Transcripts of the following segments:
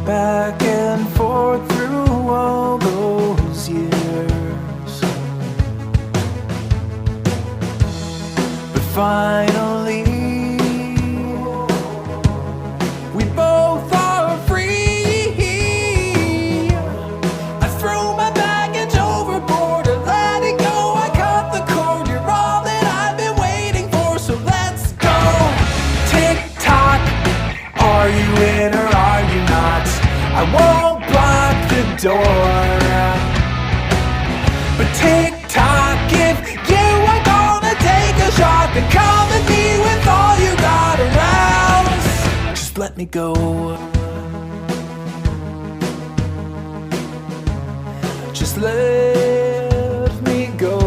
back and forth through all those years, but finally we both are free. I threw my baggage overboard and let it go. I cut the cord. You're all that I've been waiting for, so let's go. Tick tock, are you in or are you not? I won't block the door, but tick tock, if you are gonna take a shot, then come at me with all you got around. Just let me go. Just let me go.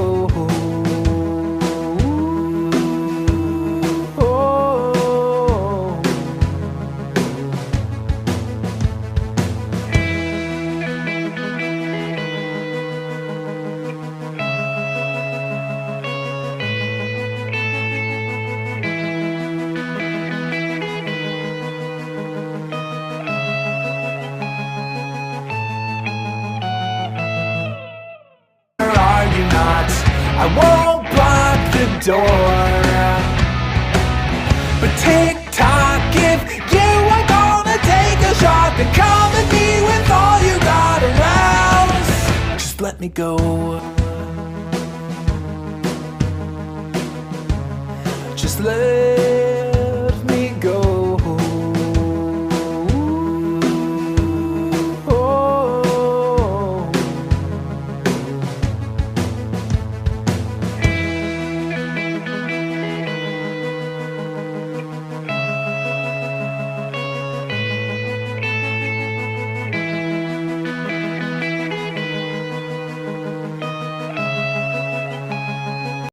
I won't block the door, but tick tock, if you are gonna take a shot, then come at me with all you got around. Just let me go.